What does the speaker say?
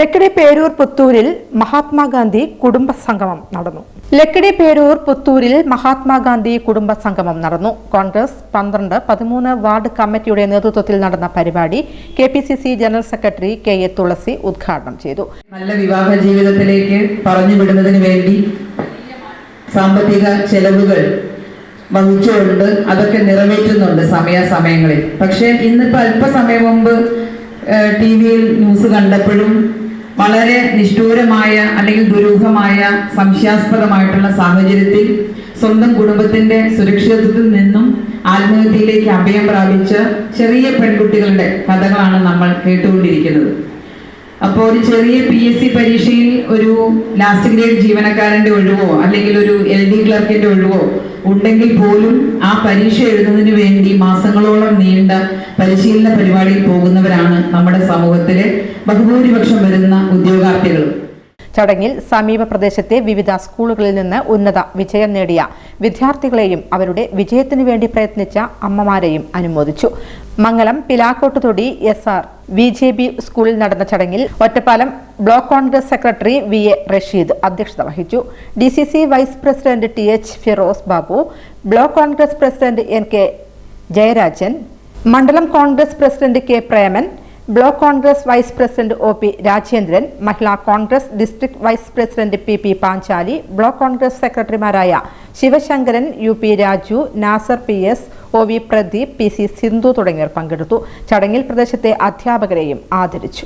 ലക്കിടി പേരൂർ പുത്തൂരിൽ മഹാത്മാഗാന്ധി കുടുംബ സംഗമം നടന്നു. ലക്കിടി പേരൂർ പുത്തൂരിൽ മഹാത്മാഗാന്ധി കുടുംബ സംഗമം നടന്നു. കോൺഗ്രസ് 12, 13 വാർഡ് കമ്മിറ്റിയുടെ നേതൃത്വത്തിൽ നടന്ന പരിപാടി KPCC ജനറൽ സെക്രട്ടറി KA തുളസി ഉദ്ഘാടനം ചെയ്തു. നല്ല വിവാഹ ജീവിതത്തിലേക്ക് പറഞ്ഞുവിടുന്നതിന് വേണ്ടി സാമ്പത്തിക ചെലവുകൾ വഹിച്ചുകൊണ്ട് അതൊക്കെ നിറവേറ്റുന്നുണ്ട് സമയാസമയങ്ങളിൽ. പക്ഷേ ഇന്നിപ്പോൾ അല്പസമയം മുമ്പ് TV-യിൽ ന്യൂസ് കണ്ടപ്പോഴും വളരെ നിഷ്ഠൂരമായ അല്ലെങ്കിൽ ദുരൂഹമായ സംശയാസ്പദമായിട്ടുള്ള സാഹചര്യത്തിൽ സ്വന്തം കുടുംബത്തിന്റെ സുരക്ഷിതത്വത്തിൽ നിന്നും ആത്മഹത്യയിലേക്ക് അഭയം പ്രാപിച്ച ചെറിയ പെൺകുട്ടികളുടെ കഥകളാണ് നമ്മൾ കേട്ടുകൊണ്ടിരിക്കുന്നത്. അപ്പോൾ ഒരു ചെറിയ PSC പരീക്ഷയിൽ ഒരു ലാസ്റ്റ് ഗ്രേഡ് ജീവനക്കാരന്റെ ഒഴിവോ അല്ലെങ്കിൽ ഒരു LD ക്ലർക്കിന്റെ ഒഴിവോ ഉണ്ടെങ്കിൽ പോലും ആ പരീക്ഷ എഴുതുന്നതിന് വേണ്ടി മാസങ്ങളോളം നീണ്ട പരിശീലന പരിപാടിയിൽ പോകുന്നവരാണ് നമ്മുടെ സമൂഹത്തിലെ ബഹുഭൂരിപക്ഷം വരുന്ന ഉദ്യോഗാർത്ഥികൾ. ചടങ്ങിൽ സമീപ പ്രദേശത്തെ വിവിധ സ്കൂളുകളിൽ നിന്ന് ഉന്നത വിജയം നേടിയ വിദ്യാർത്ഥികളെയും അവരുടെ വിജയത്തിനു വേണ്ടി പ്രയത്നിച്ച അമ്മമാരെയും അനുമോദിച്ചു. മംഗലം പിലാക്കോട്ടുതൊടി SR VJB സ്കൂളിൽ നടന്ന ചടങ്ങിൽ Ottapalam block Congress secretary VA Rasheed അധ്യക്ഷത വഹിച്ചു. DCC vice president TH Firoz Babu, block Congress president NK Jayarajan, മണ്ഡലം Congress president K Preman, block Congress vice president OP Rajendran, Mahila Congress district vice president PP Panchali, block Congress സെക്രട്ടറിമാരായ Sivasankaran, UP Raju, Nasar PS, OV Pradeep, PC Sindhu തുടങ്ങിയവർ പങ്കെടുത്തു. ചടങ്ങിൽ പ്രദേശത്തെ അധ്യാപകരെയും ആദരിച്ചു.